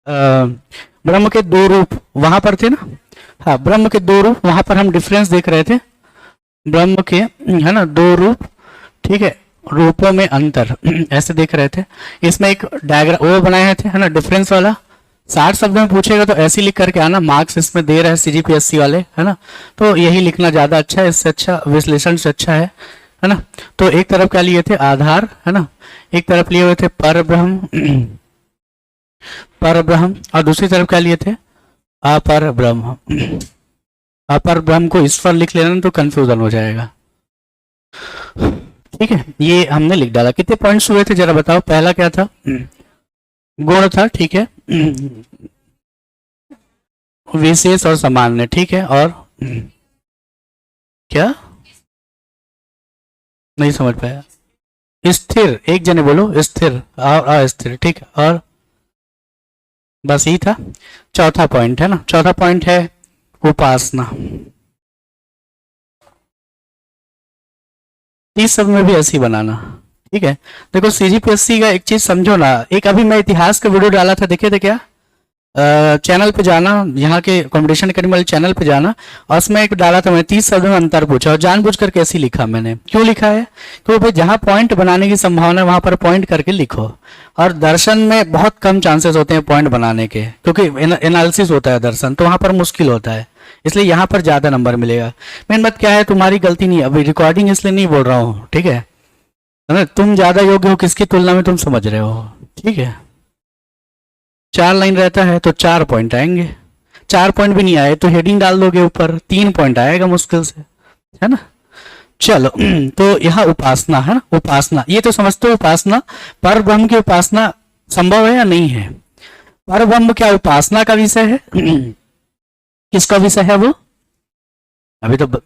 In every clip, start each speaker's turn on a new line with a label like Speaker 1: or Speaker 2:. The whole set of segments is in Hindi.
Speaker 1: अ, ब्रह्म के दो रूप वहां पर थे ना। हाँ, ब्रह्म के दो रूप, वहां पर हम डिफरेंस देख रहे थे। ब्रह्म के, है ना, दो रूप, ठीक है, रूपों में अंतर ऐसे देख रहे थे। इसमें एक डायग्राम वो बनाए थे, है ना, डिफरेंस वाला। 60 शब्द में पूछेगा तो ऐसे ही लिख करके आना, मार्क्स इसमें दे रहे हैं सीजीपीएससी वाले, है ना। तो यही लिखना ज्यादा अच्छा है, इससे अच्छा विश्लेषण से अच्छा है ना। तो एक तरफ क्या लिए थे, आधार, है ना, एक तरफ लिए हुए थे पर ब्रह्म पर ब्रह्म, और दूसरी तरफ क्या लिए थे, अपर ब्रह्म। अपर ब्रह्म को ईश्वर लिख लेना तो कंफ्यूजन हो जाएगा। ठीक है, ये हमने लिख डाला। कितने पॉइंट्स हुए थे जरा बताओ। पहला क्या था, गुण था, ठीक है, विशेष और सामान्य, ठीक है, और क्या, नहीं समझ पाया। स्थिर, एक जने बोलो, स्थिर और अस्थिर, ठीक है, और बस यही था। चौथा पॉइंट है ना, चौथा पॉइंट है उपासना। 30 शब्द में भी ऐसे ही बनाना, ठीक है। देखो सीजीपीएससी का एक चीज समझो ना, एक अभी मैं इतिहास का वीडियो डाला था, देखे थे क्या? चैनल पे जाना, यहाँ के कंपटीशन अकेडमी वाले चैनल पे जाना, और उसमें एक डाला था मैं, 30 शब्द में अंतर पूछा, और जानबूझकर कैसे लिखा मैंने। क्यों लिखा है? क्योंकि भाई जहाँ पॉइंट बनाने की संभावना है वहां पर पॉइंट करके लिखो। और दर्शन में बहुत कम चांसेस होते हैं पॉइंट बनाने के, क्योंकि एनालिसिस होता है दर्शन, तो वहां पर मुश्किल होता है, इसलिए यहाँ पर ज्यादा नंबर मिलेगा। मेन बात क्या है, तुम्हारी गलती नहीं है, अभी रिकॉर्डिंग इसलिए नहीं बोल रहा हूँ, ठीक है ना। तुम ज्यादा योग्य हो किसकी तुलना में, तुम समझ रहे हो, ठीक है। 4 लाइन रहता है तो 4 पॉइंट आएंगे। 4 पॉइंट भी नहीं आए तो हेडिंग डाल दोगे ऊपर, 3 पॉइंट आएगा मुश्किल से, है ना। चलो तो यहाँ उपासना है ना, उपासना ये तो समझते हो। उपासना, पर ब्रह्म की उपासना संभव है या नहीं है? पर ब्रह्म क्या उपासना का विषय है? किसका विषय है वो? अभी तो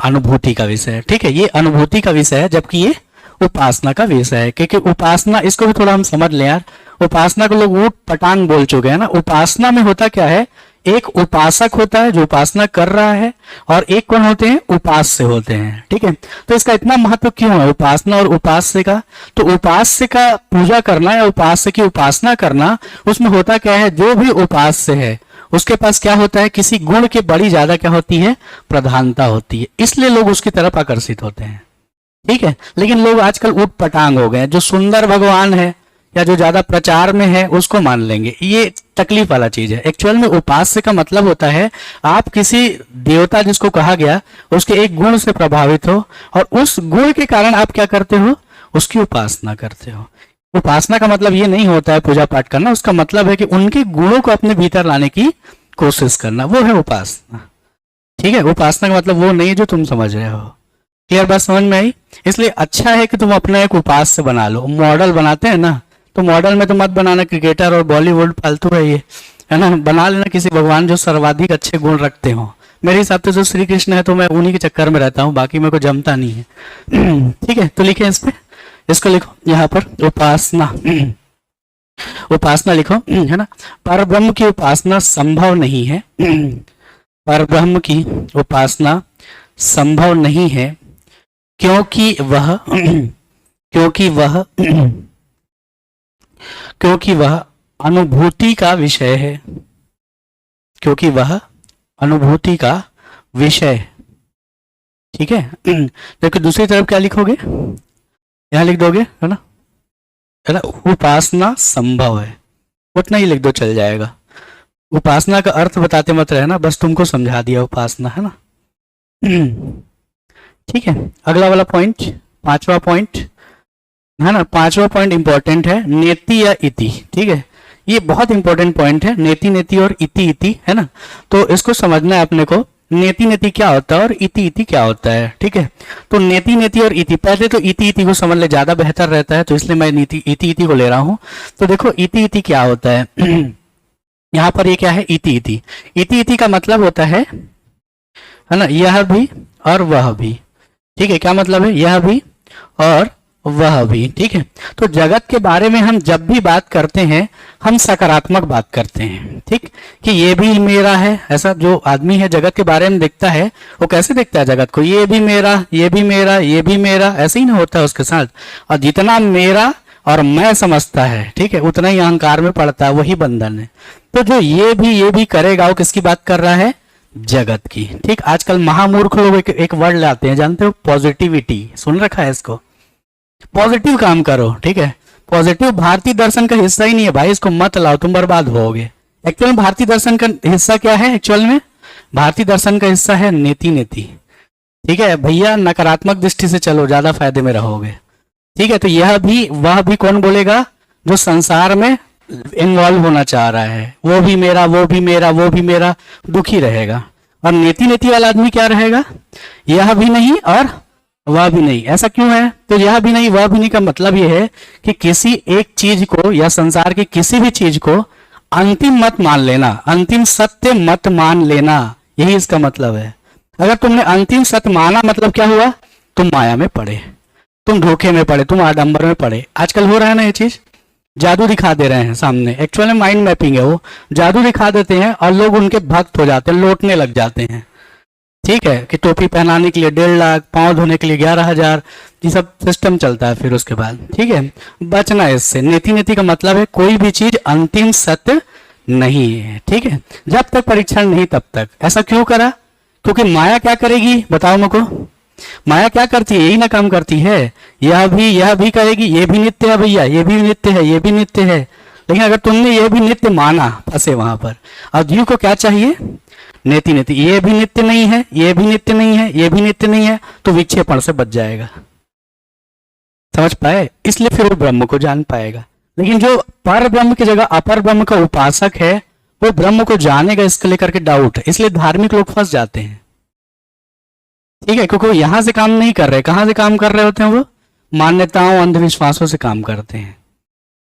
Speaker 1: अनुभूति का विषय है, ठीक है, ये अनुभूति का विषय है, जबकि ये उपासना का विषय है। क्योंकि उपासना, इसको भी थोड़ा हम समझ लें यार। उपासना को लोग ऊट पटांग बोल चुके हैं ना। उपासना में होता क्या है, एक उपासक होता है जो उपासना कर रहा है, और एक कौन होते हैं, उपास्य होते हैं, ठीक है। तो इसका इतना महत्व क्यों है उपासना और उपास्य का? तो उपास्य का पूजा करना या उपास्य की उपासना करना, उसमें होता क्या है, जो भी उपास्य है उसके पास क्या होता है, किसी गुण की बड़ी ज्यादा क्या होती है, प्रधानता होती है, इसलिए लोग उसकी तरफ आकर्षित होते हैं, ठीक है। लेकिन लोग आजकल ऊट पटांग हो गए, जो सुंदर भगवान है या जो ज्यादा प्रचार में है उसको मान लेंगे, ये तकलीफ वाला चीज है। एक्चुअल में उपास्य का मतलब होता है आप किसी देवता जिसको कहा गया उसके एक गुण से प्रभावित हो, और उस गुण के कारण आप क्या करते हो, उसकी उपासना करते हो। उपासना का मतलब ये नहीं होता है पूजा पाठ करना, उसका मतलब है कि उनके गुणों को अपने भीतर लाने की कोशिश करना, वो है उपासना, ठीक है। उपासना का मतलब वो नहीं जो तुम समझ रहे हो। क्लियर बात समझ में आई? इसलिए अच्छा है कि तुम अपना एक उपास्य बना लो। मॉडल बनाते हैं ना, तो मॉडल में तो मत बनाना क्रिकेटर और बॉलीवुड, फालतू है ये, है ना। बना लेना किसी भगवान जो सर्वाधिक अच्छे गुण रखते हो। मेरे हिसाब से जो श्री कृष्ण है तो मैं उन्हीं के चक्कर में रहता हूँ, बाकी मेरे को जमता नहीं है ठीक है, तो लिखे इस पे, इसको लिखो यहाँ पर उपासना उपासना लिखो, है ना। पर ब्रह्म की उपासना संभव नहीं है पर ब्रह्म की उपासना संभव नहीं है, क्योंकि वह क्योंकि वह क्योंकि वह अनुभूति का विषय है, क्योंकि वह अनुभूति का विषय, ठीक है। देखो दूसरी तरफ क्या लिखोगे, यहां लिख दोगे, है ना, है ना, उपासना संभव है, उतना ही लिख दो चल जाएगा। उपासना का अर्थ बताते मत रहना, बस तुमको समझा दिया उपासना, है ना ठीक है। अगला वाला पॉइंट, 5वां पॉइंट, है ना। 5वां पॉइंट इंपॉर्टेंट है, नेति या इति, ठीक है। ये बहुत इंपॉर्टेंट पॉइंट है, नेति नेति और इति इति, है ना। तो इसको समझना है अपने को, नेति नेति क्या होता है और इति इति क्या होता है, ठीक है। तो नेति नेति और इति, पहले तो इति इति को समझ ले, ज्यादा बेहतर रहता है, तो इसलिए मैं नीति इति इति को ले रहा हूं। तो देखो इति इति क्या होता है यहाँ पर ये क्या है, इति इति। इति इति का मतलब होता है ना, यह भी और वह भी, ठीक है। क्या मतलब है, यह भी और वह भी, ठीक है। तो जगत के बारे में हम जब भी बात करते हैं हम सकारात्मक बात करते हैं, ठीक, कि ये भी मेरा है। ऐसा जो आदमी है जगत के बारे में देखता है, वो कैसे देखता है जगत को, ये भी मेरा, ये भी मेरा, ये भी मेरा, ऐसे ही ना होता है उसके साथ। और जितना मेरा और मैं समझता है, ठीक है, उतना ही अहंकार में पड़ता है, वही बंधन है। तो जो ये भी करेगा, वो किसकी बात कर रहा है? जगत की। ठीक, आजकल महामूर्ख लोग एक वर्ड लाते हैं, जानते हो? पॉजिटिविटी, सुन रखा है इसको? पॉजिटिव काम करो, ठीक है। पॉजिटिव भारतीय दर्शन का हिस्सा ही नहीं है भाई, इसको मत लाओ, तुम बर्बाद होगे। एक्चुअल में भारतीय दर्शन का हिस्सा क्या है? एक्चुअल में भारतीय दर्शन का हिस्सा है नीति नीति, ठीक है भैया। नकारात्मक दृष्टि से चलो, ज्यादा फायदे में रहोगे, ठीक है। तो यह भी, वह भी कौन बोलेगा? जो संसार में इन्वॉल्व होना चाह रहा है, वो भी मेरा, वो भी मेरा, वो भी मेरा, दुखी रहेगा। और नीति नीति वाला आदमी क्या रहेगा? यह भी नहीं और वह भी नहीं। ऐसा क्यों है? तो यह भी नहीं वह भी नहीं का मतलब यह है कि किसी एक चीज को या संसार की किसी भी चीज को अंतिम मत मान लेना, अंतिम सत्य मत मान लेना, यही इसका मतलब है। अगर तुमने अंतिम सत्य माना, मतलब क्या हुआ? तुम माया में पड़े, तुम धोखे में पड़े, तुम आडंबर में पड़े। आजकल हो रहा है ना ये चीज, जादू दिखा दे रहे हैं सामने, एक्चुअल में माइंड मैपिंग है, वो जादू दिखा देते हैं और लोग उनके भक्त हो जाते हैं, लौटने लग जाते हैं, ठीक है। कि टोपी पहनाने के लिए 1.5 लाख, पाँव धोने के लिए 11,000, ये सब सिस्टम चलता है फिर उसके बाद, ठीक है। बचना इससे। नीति नीति का मतलब है कोई भी चीज अंतिम सत्य नहीं है, ठीक है। जब तक परीक्षण नहीं तब तक। ऐसा क्यों करा? क्योंकि माया क्या करेगी? बताओ मेरे को, माया क्या करती है? यही ना काम करती है। यह भी कहेगी ये भी नित्य है भैया, ये भी नित्य है, ये भी नित्य है। लेकिन अगर तुमने ये भी नित्य माना, फंसे वहां पर। और जीव को क्या चाहिए? नीति नीति। ये भी नित्य नहीं है, ये भी नित्य नहीं है, ये भी नित्य नहीं है, तो विक्षेपण से बच जाएगा। समझ पाए? इसलिए फिर वो ब्रह्म को जान पाएगा। लेकिन जो पर ब्रह्म की जगह अपर ब्रह्म का उपासक है, वो ब्रह्म को जानेगा, इसको लेकर के डाउट है। इसलिए धार्मिक लोग फंस जाते हैं, ठीक है। क्योंकि वो यहां से काम नहीं कर रहे। कहां से काम कर रहे होते हैं? वो मान्यताओं, अंधविश्वासों से काम करते हैं।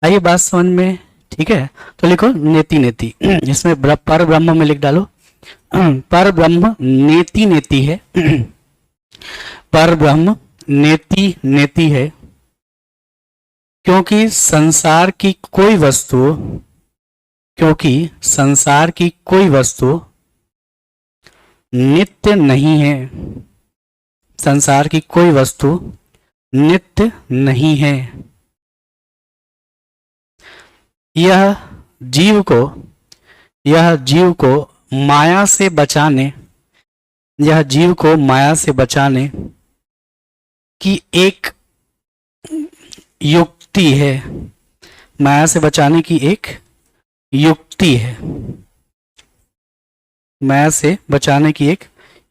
Speaker 1: आइए बात समझ में, ठीक है। तो लिखो नेति नेति, इसमें पर ब्रह्म में लिख डालो। पर ब्रह्म नेति नेति है, पर ब्रह्म नेति नेति है, क्योंकि संसार की कोई वस्तु नित्य नहीं है। संसार की कोई वस्तु नित्य नहीं है। यह जीव को माया से बचाने की एक युक्ति है। माया से बचाने की एक युक्ति है। माया से बचाने की एक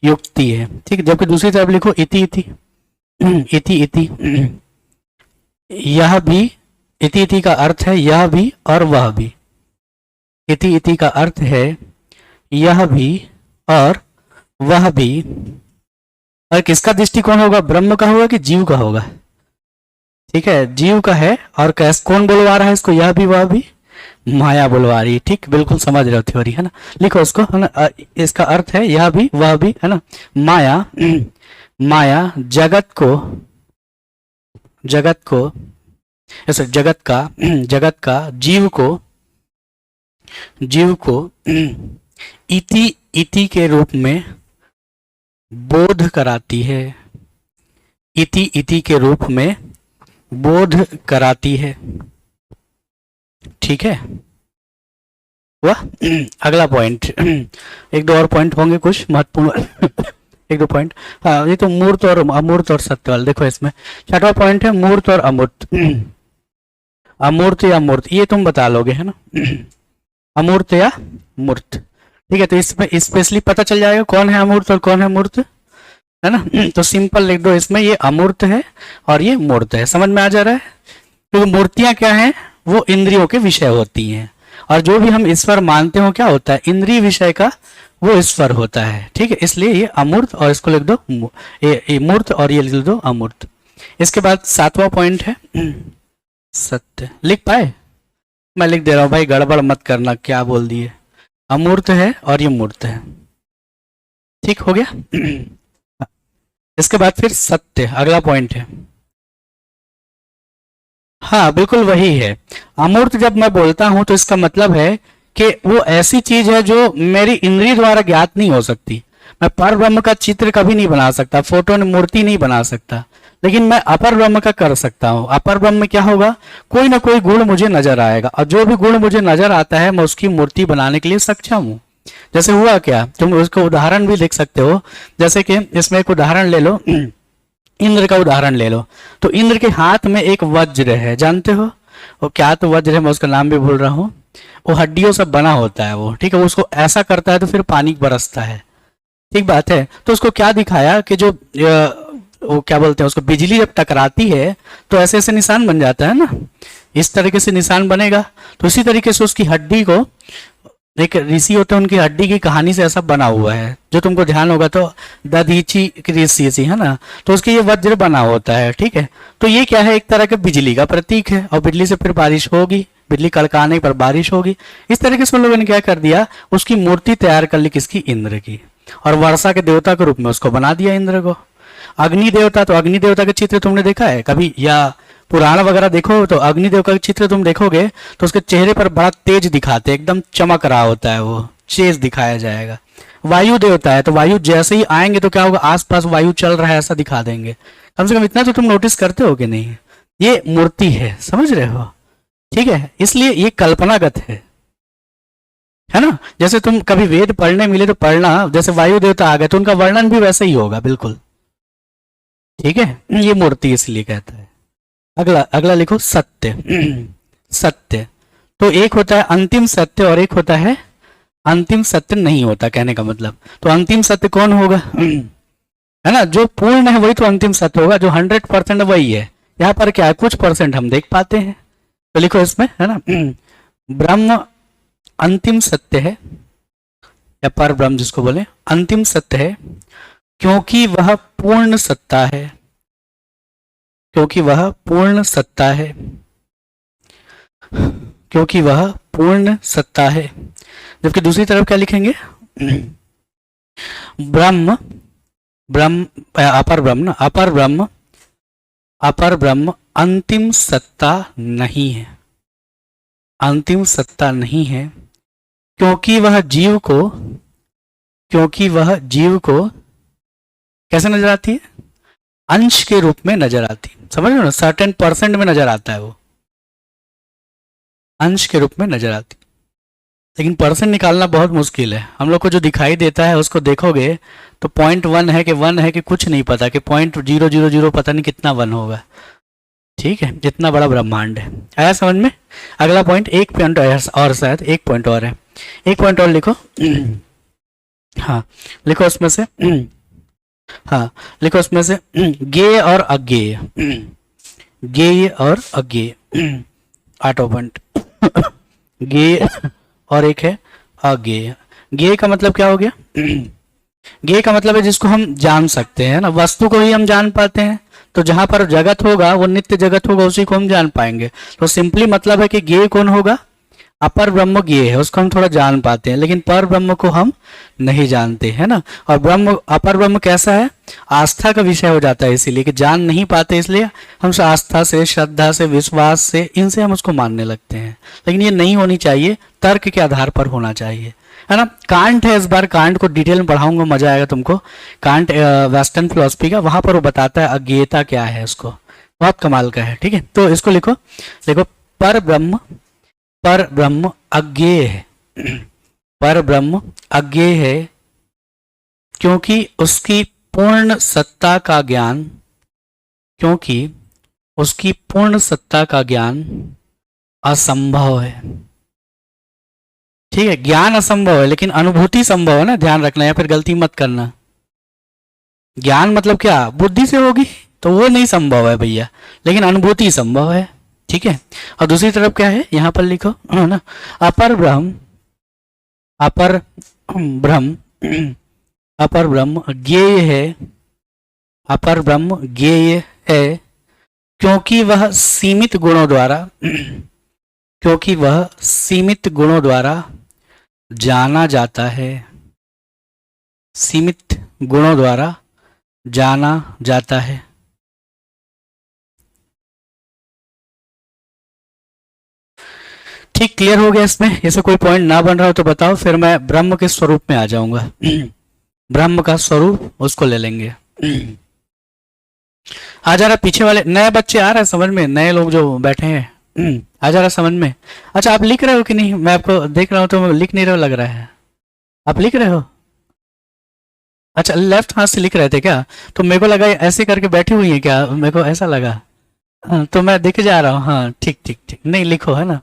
Speaker 1: युक्ति है, ठीक है। जबकि दूसरी तरफ लिखो इति इति इति इति। यह भी, इति इति का अर्थ है यह भी और वह भी। इति इति का अर्थ है यह भी और वह भी। और किसका दृष्टिकोण होगा? ब्रह्म का होगा कि जीव का होगा? ठीक है, जीव का है। और कैसे, कौन बुलवा रहा है इसको? यह भी वह भी, माया बुलवा रही है, ठीक। बिल्कुल समझ रहे हो थ्योरी, है ना। लिखो उसको, है ना। इसका अर्थ है यह भी वह भी, है ना। माया जगत का जीव को इति के रूप में बोध कराती है। इति के रूप में बोध कराती है, ठीक है। वह अगला पॉइंट, एक दो और पॉइंट होंगे कुछ महत्वपूर्ण एक दो पॉइंट। हाँ, ये तो मूर्त और अमूर्त और सत्य वाला। देखो इसमें 6वां पॉइंट है मूर्त और अमूर्त। अमूर्त या मूर्त, ये तुम बता लोगे, है ना। अमूर्त या मूर्त, ठीक है। तो इसमें स्पेशली पता चल जाएगा कौन है अमूर्त और कौन है मूर्त, है ना। तो सिंपल लिख दो इसमें, ये अमूर्त है और ये मूर्त है। समझ में आ जा रहा है? क्योंकि मूर्तियां क्या हैं? वो इंद्रियों के विषय होती हैं। और जो भी हम ईश्वर मानते हो क्या होता है? इंद्रिय विषय का वो ईश्वर होता है, ठीक है। इसलिए ये अमूर्त, और इसको लिख दो ये मूर्त और ये लिख दो अमूर्त। इसके बाद 7वां पॉइंट है सत्य। लिख पाए? मैं लिख दे रहा हूं भाई, गड़बड़ मत करना, क्या बोल दिए। अमूर्त है और ये मूर्त है, ठीक हो गया। इसके बाद फिर सत्य, अगला पॉइंट है। हाँ बिल्कुल वही है। अमूर्त जब मैं बोलता हूं तो इसका मतलब है कि वो ऐसी चीज है जो मेरी इंद्रिय द्वारा ज्ञात नहीं हो सकती। मैं पर ब्रह्म का चित्र कभी नहीं बना सकता, फोटो मूर्ति नहीं बना सकता, लेकिन मैं अपर ब्रह्म का कर सकता हूँ। अपर ब्रह्म में क्या होगा, कोई ना कोई गुण मुझे नजर आएगा, और जो भी गुण मुझे नजर आता है मैं उसकी मूर्ति बनाने के लिए सक्षम हूँ। जैसे हुआ क्या, तुम उसको उदाहरण भी लिख सकते हो। जैसे कि इसमें एक उदाहरण ले लो, इंद्र का उदाहरण ले लो। तो इंद्र के हाथ में एक वज्र है, जानते हो वो क्या, तो वज्र है, मैं उसका नाम भी भूल रहा हूँ। वो हड्डियों से बना होता है वो, ठीक है। वो उसको ऐसा करता है तो फिर पानी बरसता है, ठीक बात है। तो उसको क्या दिखाया कि जो वो क्या बोलते हैं उसको, बिजली जब टकराती है तो ऐसे ऐसे निशान बन जाता है ना, इस तरीके से निशान बनेगा। तो इसी तरीके से उसकी हड्डी को, एक ऋषि होते हैं उनकी हड्डी की कहानी से ऐसा बना हुआ है, जो तुमको ध्यान होगा तो दधीची ऋषि है ना, तो उसके ये वज्र बना होता है, ठीक है। तो ये क्या है, एक तरह के बिजली का प्रतीक है, और बिजली से फिर बारिश होगी, बिजली कड़काने पर बारिश होगी। इस तरीके से उन लोगों ने क्या कर दिया, उसकी मूर्ति तैयार कर ली, किसकी, इंद्र की, और वर्षा के देवता के रूप में उसको बना दिया इंद्र को। अग्नि देवता, तो अग्नि देवता के चित्र तुमने देखा है कभी, या पुराण वगैरह देखो तो अग्निदेव का चित्र तुम देखोगे तो उसके चेहरे पर बड़ा तेज दिखाते, एकदम चमक रहा होता है, वो तेज दिखाया जाएगा। वायु देवता है, तो वायु जैसे ही आएंगे तो क्या होगा, आसपास वायु चल रहा है ऐसा दिखा देंगे। कम से कम इतना तो तुम नोटिस करते हो कि नहीं, ये मूर्ति है, समझ रहे हो, ठीक है। इसलिए ये कल्पनागत है ना। जैसे तुम कभी वेद पढ़ने मिले तो पढ़ना, जैसे वायु देवता आ गए तो उनका वर्णन भी वैसे ही होगा, बिल्कुल, ठीक है। ये मूर्ति इसलिए कहता है। अगला अगला लिखो, सत्य। सत्य, तो एक होता है अंतिम सत्य और एक होता है अंतिम सत्य नहीं होता, कहने का मतलब। तो अंतिम सत्य कौन होगा, है ना, जो पूर्ण है वही तो अंतिम सत्य होगा, जो 100% वही है। यहाँ पर क्या है, कुछ परसेंट हम देख पाते हैं, तो लिखो इसमें, है ना, ब्रह्म अंतिम सत्य है, या पर ब्रह्म जिसको बोले, अंतिम सत्य है, क्योंकि वह पूर्ण सत्ता है, क्योंकि वह पूर्ण सत्ता है, क्योंकि वह पूर्ण सत्ता है। जबकि दूसरी तरफ क्या लिखेंगे, ब्रह्म, ब्रह्म अपर ब्रह्म ना, अपर ब्रह्म, अपर ब्रह्म अंतिम सत्ता नहीं है, अंतिम सत्ता नहीं है, क्योंकि वह जीव को, क्योंकि वह जीव को कैसे नजर आती है, अंश के रूप में नजर आती है, समझ लो ना, सर्टेन परसेंट में नजर आता है, वो अंश के रूप में नजर आती है। लेकिन परसेंट निकालना बहुत मुश्किल है, हम लोग को जो दिखाई देता है उसको देखोगे तो 0.1 है कि 1 है कि कुछ नहीं पता, कि 0.000 पता नहीं कितना 1 होगा, ठीक है, जितना बड़ा ब्रह्मांड है। आया समझ में। अगला पॉइंट, एक पॉइंट और शायद एक पॉइंट और है, एक पॉइंट और लिखो। हाँ लिखो उसमें से, हाँ लिखो उसमें से, ज्ञेय और अज्ञेय, ज्ञेय और अज्ञेय, 8 पॉइंट। ज्ञेय और एक है अज्ञेय। ज्ञेय का मतलब क्या हो गया, ज्ञेय का मतलब है जिसको हम जान सकते हैं ना, वस्तु को ही हम जान पाते हैं, तो जहां पर जगत होगा वो नित्य जगत होगा, उसी को हम जान पाएंगे। तो सिंपली मतलब है कि ज्ञेय कौन होगा, अपर ब्रह्म ज्ञेय है, उसको हम थोड़ा जान पाते हैं, लेकिन पर ब्रह्म को हम नहीं जानते, है ना। और ब्रह्म, अपर ब्रह्म कैसा है, आस्था का विषय हो जाता है, इसीलिए कि जान नहीं पाते, इसलिए हम आस्था से, श्रद्धा से, विश्वास से, इनसे हम उसको मानने लगते हैं। लेकिन ये नहीं होनी चाहिए, तर्क के आधार पर होना चाहिए, है ना। कांट है, इस बार कांट को डिटेल में पढ़ाऊंगा, मजा आएगा तुमको। कांट वेस्टर्न फिलोसफी का, वहां पर वो बताता है अज्ञेयता क्या है, उसको बहुत कमाल का है, ठीक है। तो इसको लिखो, देखो, पर ब्रह्म, पर ब्रह्म अज्ञेय है, पर ब्रह्म अज्ञेय है, क्योंकि उसकी पूर्ण सत्ता का ज्ञान, क्योंकि उसकी पूर्ण सत्ता का ज्ञान असंभव है, ठीक है। ज्ञान असंभव है लेकिन अनुभूति संभव है ना, ध्यान रखना, या फिर गलती मत करना। ज्ञान मतलब क्या, बुद्धि से होगी तो वो नहीं संभव है भैया, लेकिन अनुभूति संभव है, ठीक है। और दूसरी तरफ क्या है, यहां पर लिखो, है ना, अपर ब्रह्म, अपर ब्रह्म, अपर ब्रह्म ज्ञेय है, अपर ब्रह्म ज्ञेय है, क्योंकि वह सीमित गुणों द्वारा, क्योंकि वह सीमित गुणों द्वारा जाना जाता है, सीमित गुणों द्वारा जाना जाता है। ठीक, क्लियर हो गया इसमें। ऐसे कोई पॉइंट ना बन रहा हो तो बताओ, फिर मैं ब्रह्म के स्वरूप में आ जाऊंगा। ब्रह्म का स्वरूप उसको ले लेंगे। आ जा रहा पीछे वाले नए बच्चे आ रहे हैं समझ में, नए लोग जो बैठे हैं आ जा रहा समझ में। अच्छा आप लिख रहे हो कि नहीं, मैं आपको देख रहा हूँ तो लिख नहीं रहे हो लग रहा है, आप लिख रहे हो? अच्छा लेफ्ट हाथ से लिख रहे थे क्या? तो मेरे को लगा ये ऐसे करके बैठी हुई है क्या, मेरे को ऐसा लगा। हाँ, तो मैं देख जा रहा हूँ। हाँ ठीक ठीक ठीक, नहीं लिखो है ना,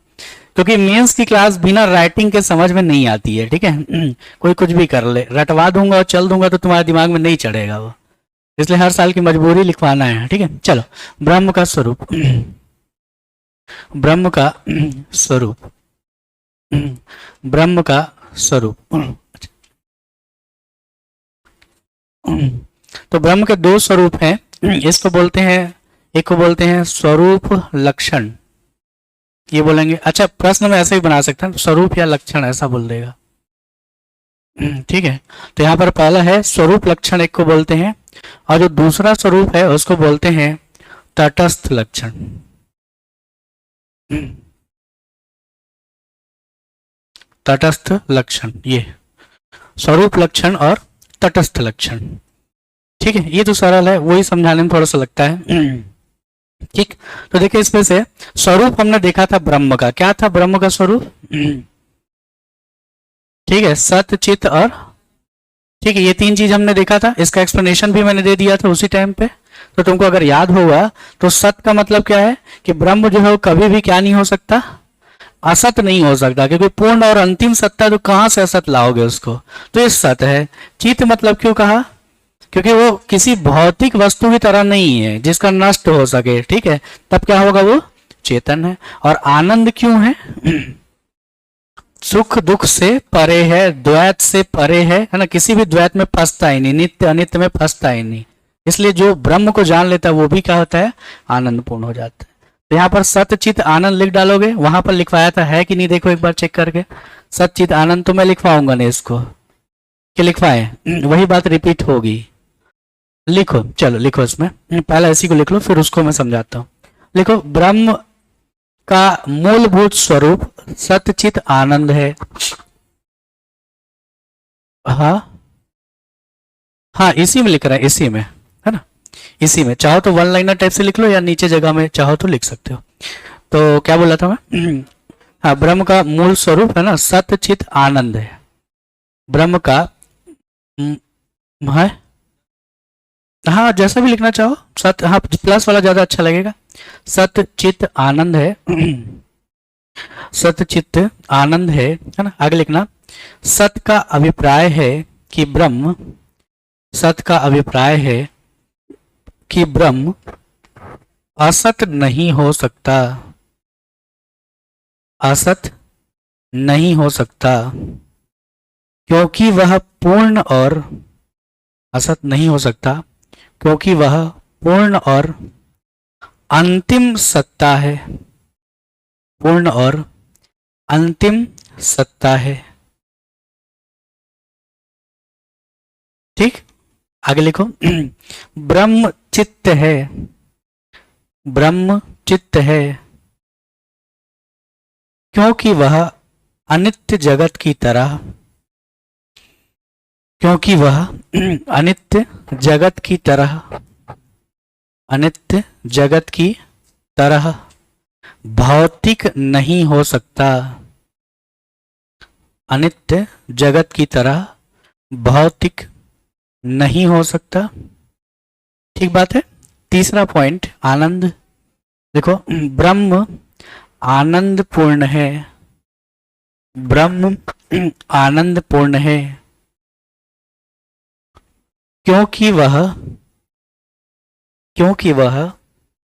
Speaker 1: क्योंकि मेंस की क्लास बिना राइटिंग के समझ में नहीं आती है, ठीक है। कोई कुछ भी कर ले, रटवा दूंगा और चल दूंगा तो तुम्हारे दिमाग में नहीं चढ़ेगा वो, इसलिए हर साल की मजबूरी लिखवाना है, ठीक है। चलो, ब्रह्म का स्वरूप, ब्रह्म का स्वरूप, ब्रह्म का स्वरूप। तो ब्रह्म के दो स्वरूप हैं, इसको बोलते हैं, एक को बोलते हैं स्वरूप लक्षण, ये बोलेंगे। अच्छा प्रश्न में ऐसे ही बना सकते हैं, स्वरूप या लक्षण ऐसा बोल देगा, ठीक है। तो यहाँ पर पहला है स्वरूप लक्षण, एक को बोलते हैं, और जो दूसरा स्वरूप है उसको बोलते हैं तटस्थ लक्षण। तटस्थ लक्षण, ये स्वरूप लक्षण और तटस्थ लक्षण, ठीक है। ये तो सरल है, वही समझाने में थोड़ा सा लगता है, ठीक। तो देखिए इसमें से स्वरूप हमने देखा था ब्रह्म का, क्या था ब्रह्म का स्वरूप, ठीक है, सत्य चित्त और, ठीक है, ये तीन चीज हमने देखा था, इसका एक्सप्लेनेशन भी मैंने दे दिया था उसी टाइम पे। तो तुमको अगर याद होगा तो सत्य का मतलब क्या है कि ब्रह्म जो है वो कभी भी क्या नहीं हो सकता, असत नहीं हो सकता, क्योंकि पूर्ण और अंतिम सत्ता, तो कहां से असत लाओगे उसको, तो ये सत्य है। चित्त मतलब क्यों कहा, क्योंकि वो किसी भौतिक वस्तु की तरह नहीं है जिसका नष्ट हो सके, ठीक है, तब क्या होगा, वो चेतन है। और आनंद क्यों है, सुख दुख से परे है, द्वैत से परे है ना, किसी भी द्वैत में फंसता ही नहीं, नित्य अनित्य में फंसता ही नहीं, इसलिए जो ब्रह्म को जान लेता है वो भी क्या होता है, आनंद पूर्ण हो जाता है। तो यहाँ पर सत्य चित आनंद लिख डालोगे, वहां पर लिखवाया था है कि नहीं, देखो एक बार चेक करके, सत्य चित आनंद, तो मैं लिखवाऊंगा नहीं इसको, कि लिखवाए वही बात रिपीट होगी, लिखो, चलो लिखो, इसमें पहला इसी को लिख लो फिर उसको मैं समझाता हूँ। लिखो, ब्रह्म का मूलभूत स्वरूप सत्यचित आनंद है। हाँ हाँ, इसी में लिख रहा है, इसी में है ना, इसी में, चाहो तो वन लाइनर टाइप से लिख लो या नीचे जगह में चाहो तो लिख सकते हो। तो क्या बोला था मैं, हाँ, ब्रह्म का मूल स्वरूप है ना सत्यचित आनंद है, ब्रह्म का है, हाँ जैसा भी लिखना चाहो, सत्य, हाँ प्लस वाला ज्यादा अच्छा लगेगा, सत्य चित्त आनंद है, सत्य चित्त आनंद है ना। आगे लिखना, सत्य का अभिप्राय है कि ब्रह्म, सत्य का अभिप्राय है कि ब्रह्म असत नहीं हो सकता, असत नहीं हो सकता, क्योंकि वह पूर्ण और, असत नहीं हो सकता क्योंकि वह पूर्ण और अंतिम सत्ता है, पूर्ण और अंतिम सत्ता है, ठीक। आगे लिखो, ब्रह्म चित्त है, ब्रह्म चित्त है क्योंकि वह अनित्य जगत की तरह, क्योंकि वह अनित्य जगत की तरह, अनित्य जगत की तरह भौतिक नहीं हो सकता, अनित्य जगत की तरह भौतिक नहीं हो सकता, ठीक बात है। तीसरा पॉइंट आनंद, देखो, ब्रह्म आनंद पूर्ण है, ब्रह्म आनंद पूर्ण है क्योंकि वह, क्योंकि वह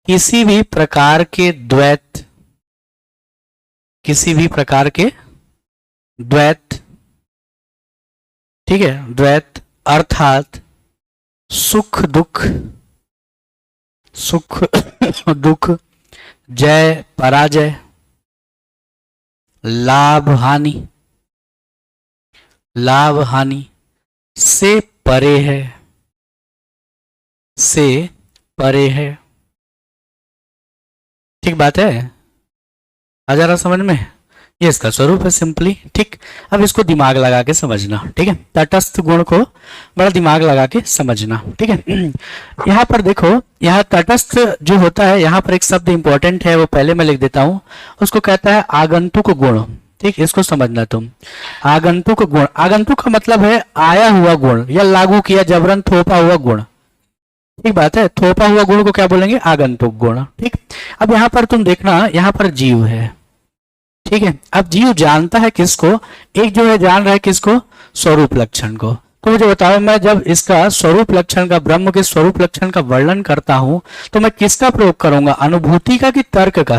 Speaker 1: किसी भी प्रकार के द्वैत, किसी भी प्रकार के द्वैत, ठीक है, द्वैत अर्थात सुख दुख, सुख दुख, जय पराजय, लाभ हानि, लाभ हानि से परे है, से परे है, ठीक बात है, आ जा रहा समझ में। ये इसका स्वरूप है सिंपली। ठीक, अब इसको दिमाग लगा के समझना। ठीक है, तटस्थ गुण को बड़ा दिमाग लगा के समझना। ठीक है, यहाँ पर देखो, यहाँ तटस्थ जो होता है, यहाँ पर एक शब्द इंपॉर्टेंट है, वो पहले मैं लिख देता हूँ। उसको कहता है आगंतुक गुण। ठीक, इसको समझना तुम। आगंतुक गुण, आगंतुक का मतलब है आया हुआ गुण या लागू किया, जबरन थोपा हुआ गुण। ठीक बात है, थोपा हुआ गुण को क्या बोलेंगे? आगंतुक गुण। ठीक, अब यहाँ पर तुम देखना, यहाँ पर जीव है। ठीक है, अब जीव जानता है किसको? एक जो है जान रहा है किसको? स्वरूप लक्षण को। तो मुझे बताओ, मैं जब इसका स्वरूप लक्षण का, ब्रह्म के स्वरूप लक्षण का वर्णन करता हूं, तो मैं किसका प्रयोग करूंगा? अनुभूति का कि तर्क का?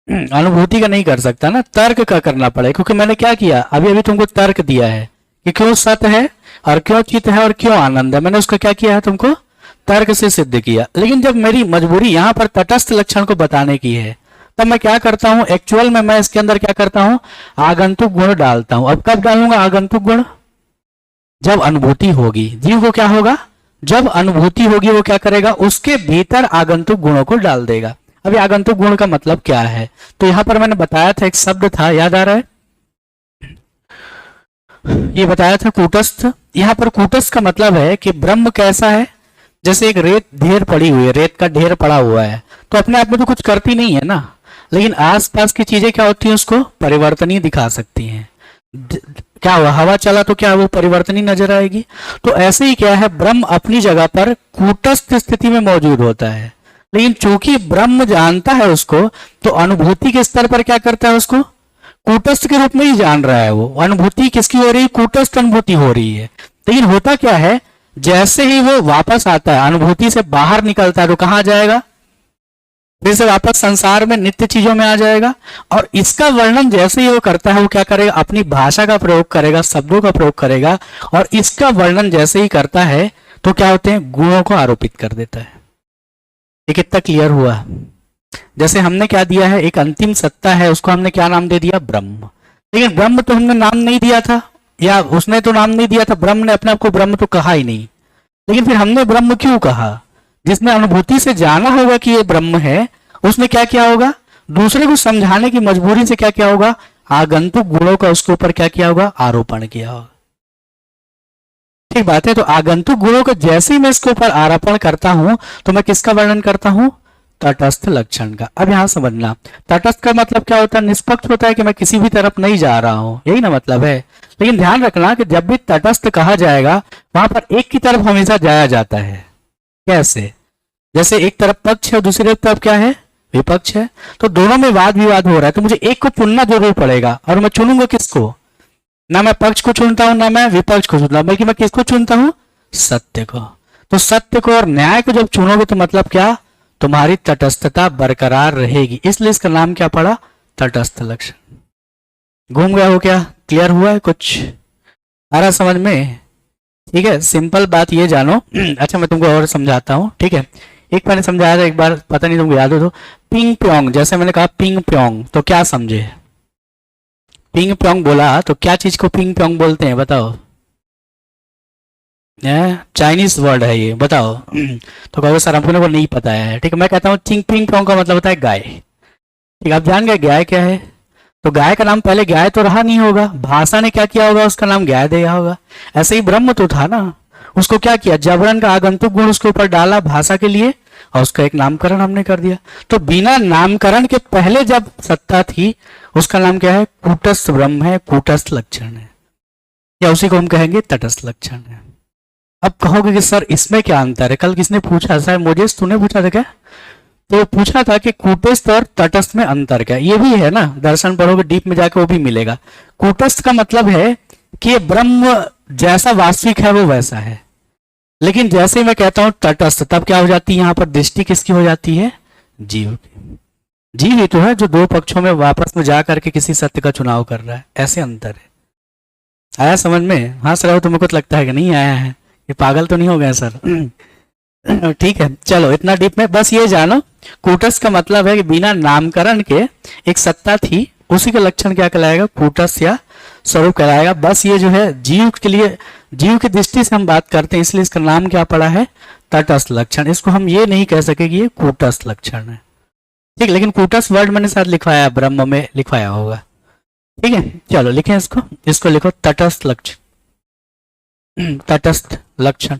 Speaker 1: अनुभूति का नहीं कर सकता ना, तर्क का करना पड़ेगा, क्योंकि मैंने क्या किया? अभी अभी तुमको तर्क दिया है कि क्यों सत्य है और क्यों चित्त है और क्यों आनंद है। मैंने उसका क्या किया है? तुमको तर्क से सिद्ध किया। लेकिन जब मेरी मजबूरी यहाँ पर तटस्थ लक्षण को बताने की है, तब मैं क्या करता हूं? एक्चुअल में मैं इसके अंदर क्या करता हूं? आगंतुक गुण डालता हूं। अब कब डालूंगा आगंतुक गुण? जब अनुभूति होगी। जीव को क्या होगा? जब अनुभूति होगी वो क्या करेगा? उसके भीतर आगंतुक गुणों को डाल देगा। अभी आगंतुक गुण का मतलब क्या है? तो यहां पर मैंने बताया था, एक शब्द था, याद आ रहा है? ये बताया था कूटस्थ। यहां पर कूटस्थ का मतलब है कि ब्रह्म कैसा है? जैसे एक रेत ढेर पड़ी हुई है, रेत का ढेर पड़ा हुआ है, तो अपने आप में तो कुछ करती नहीं है ना, लेकिन आसपास की चीजें क्या होती हैं? उसको परिवर्तनीय दिखा सकती हैं। क्या हुआ? हवा चला तो क्या वो परिवर्तनीय नजर आएगी? तो ऐसे ही क्या है, ब्रह्म अपनी जगह पर कूटस्थ स्थिति में मौजूद होता है, लेकिन चूंकि ब्रह्म जानता है उसको, तो अनुभूति के स्तर पर क्या करता है? उसको कूटस्थ के रूप में ही जान रहा है। वो अनुभूति किसकी हो रही है? कूटस्थ अनुभूति हो रही है। लेकिन होता क्या है, जैसे ही वो वापस आता है, अनुभूति से बाहर निकलता है, तो कहां जाएगा? फिर से वापस संसार में, नित्य चीजों में आ जाएगा। और इसका वर्णन जैसे ही वो करता है, वो क्या करेगा? अपनी भाषा का प्रयोग करेगा, शब्दों का प्रयोग करेगा, और इसका वर्णन जैसे ही करता है तो क्या होते हैं? गुणों को आरोपित कर देता है। ये कितना क्लियर हुआ? जैसे हमने क्या दिया है? एक अंतिम सत्ता है, उसको हमने क्या नाम दे दिया? ब्रह्म। लेकिन ब्रह्म तो हमने नाम नहीं दिया था, या उसने तो नाम नहीं दिया था, ब्रह्म ने अपने आप को ब्रह्म तो कहा ही नहीं। लेकिन फिर हमने ब्रह्म क्यों कहा? जिसने अनुभूति से जाना होगा कि ये ब्रह्म है, उसने क्या किया होगा? दूसरे को समझाने की मजबूरी से क्या किया होगा? आगंतुक गुणों का उसके ऊपर क्या किया होगा? आरोपण किया होगा। ठीक बात है। तो आगंतुक गुणों का जैसे ही मैं इसके ऊपर आरोपण करता हूं, तो मैं किसका वर्णन करता हूं? तटस्थ लक्षण का। अब यहां समझना, तटस्थ का मतलब क्या होता है? निष्पक्ष होता है कि मैं किसी भी तरफ नहीं जा रहा हूं, यही ना मतलब है। लेकिन ध्यान रखना कि जब भी तटस्थ कहा जाएगा, वहां पर एक की तरफ हमेशा जाया जाता है। कैसे? जैसे एक तरफ पक्ष है और दूसरी तरफ क्या है? विपक्ष है। तो दोनों में वाद विवाद हो रहा है, तो मुझे एक को चुनना जरूर पड़ेगा। और मैं चुनूंगा किसको? ना मैं पक्ष को चुनता हूं, ना मैं विपक्ष को चुनता हूं, बल्कि मैं किसको चुनता हूं? सत्य को। तो सत्य को और न्याय को जब चुनोगे, तो मतलब क्या? तुम्हारी तटस्थता बरकरार रहेगी। इसलिए इसका नाम क्या पड़ा? तटस्थ लक्षण। घूम गया हो क्या? क्लियर हुआ है? कुछ आ रहा समझ में? ठीक है, सिंपल बात ये जानो। अच्छा, मैं तुमको और समझाता हूँ। ठीक है, एक मैंने समझाया था एक बार, पता नहीं तुमको याद हो तो। पिंग प्योंग, जैसे मैंने कहा पिंग प्योंग, तो क्या समझे? पिंग प्योंग बोला तो क्या चीज को पिंग प्योंग बोलते हैं? बताओ। चाइनीज वर्ड है ये, बताओ। तो कहोगे सर हमको वो नहीं पता है। ठीक है, मैं कहता हूँ चिंग पिंग प्योंग का मतलब होता है गाय। ठीक, आप जान गए गाय क्या है? तो गाय का नाम पहले गाय तो रहा नहीं होगा, भाषा ने क्या किया होगा? उसका नाम गाय दिया होगा। ऐसे ही ब्रह्म तो था ना, उसको क्या किया? जबरन का आगंतुक गुण उसके ऊपर डाला भाषा के लिए, और उसका एक नामकरण हमने कर दिया। तो बिना नामकरण के पहले जब सत्ता थी, उसका नाम क्या है? कूटस्थ ब्रह्म है, कूटस्थ लक्षण है, या उसी को हम कहेंगे तटस्थ लक्षण है। अब कहोगे कि सर इसमें क्या अंतर है? कल किसने पूछा? सर मुझे तूने पूछा था क्या? तो पूछा था कि कूटस्थ और तटस्थ में अंतर क्या? ये भी है ना, दर्शन पढ़ोगे डीप में जाकर वो भी मिलेगा। कूटस्थ का मतलब है कि ब्रह्म जैसा वास्तविक है वो वैसा है, लेकिन जैसे मैं कहता हूं तटस्थ, तब क्या हो जाती है? यहां पर दृष्टि किसकी हो जाती है? जीव की। जीव ही तो है जो दो पक्षों में वापस में जाकर के किसी सत्य का चुनाव कर रहा है। ऐसे अंतर है। आया समझ में? हंस रहे हो, तुम्हें कुछ लगता है कि नहीं आया है? ये पागल तो नहीं हो गए सर? ठीक है, चलो इतना डीप में बस ये जानो, कूटस्थ का मतलब है कि बिना नामकरण के एक सत्ता थी, उसी का लक्षण क्या कहलाएगा? कूटस्थ या स्वरूप कहलाएगा। बस ये जो है जीव के लिए, जीव की दृष्टि से हम बात करते हैं, इसलिए इसका नाम क्या पड़ा है? तटस्थ लक्षण। इसको हम ये नहीं कह सके कि ये कूटस्थ लक्षण है। ठीक, लेकिन कूटस्थ वर्ड मैंने साथ लिखवाया, ब्रह्म में लिखवाया होगा। ठीक है, चलो लिखें इसको, इसको लिखो तटस्थ लक्षण। तटस्थ लक्षण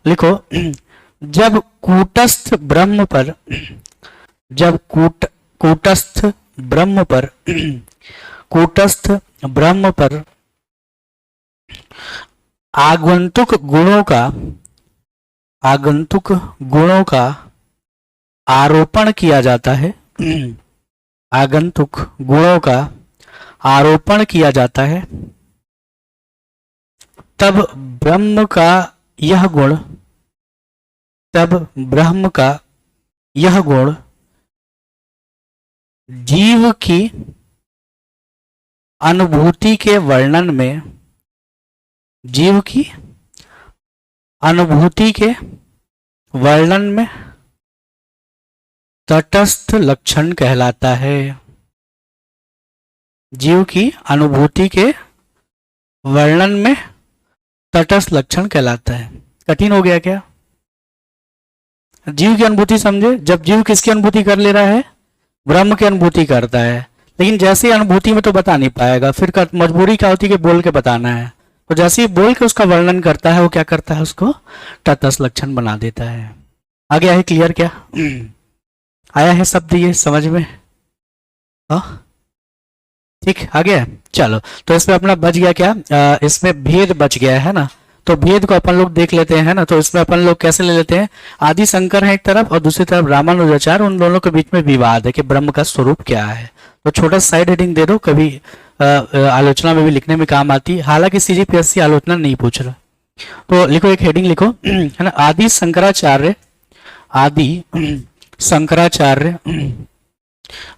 Speaker 1: लिखो। जब कूटस्थ ब्रह्म पर, जब कूटस्थ ब्रह्म पर, कूटस्थ ब्रह्म पर आगंतुक गुणों का, आगंतुक गुणों का आरोपण किया जाता है, आगंतुक गुणों का आरोपण किया जाता है, तब ब्रह्म का यह गुण, तब ब्रह्म का यह गुण जीव की अनुभूति के वर्णन में, जीव की अनुभूति के वर्णन में तटस्थ लक्षण कहलाता है। जीव की अनुभूति के वर्णन में तटस्थ लक्षण कहलाता है। कठिन हो गया क्या? जीव की अनुभूति समझे, जब जीव किसकी अनुभूति कर ले रहा है? ब्रह्म की अनुभूति करता है, लेकिन जैसे अनुभूति में तो बता नहीं पाएगा, फिर मजबूरी क्या होती है कि बोल के बताना है, तो जैसे ही बोल के उसका वर्णन करता है वो क्या करता है, उसको तटस्थ लक्षण बना देता है। आ गया है क्लियर क्या? आया है शब्द ये समझ में? हाँ ठीक, आ गया। चलो तो इसमें अपना बच गया क्या, इसमें भेद बच गया है ना, तो भेद को अपन लोग देख लेते हैं ना। तो इसमें अपन लोग कैसे ले लेते हैं, आदि शंकर है एक तरफ और दूसरी तरफ रामानुजाचार्य, उन दोनों के बीच में विवाद है कि ब्रह्म का स्वरूप क्या है। तो छोटा साइड हेडिंग दे दो, कभी आलोचना में भी लिखने में काम आती है, हालांकि सीजीपीएससी आलोचना नहीं पूछ रहा। तो लिखो, एक हेडिंग लिखो है ना, आदि शंकराचार्य, आदि शंकराचार्य,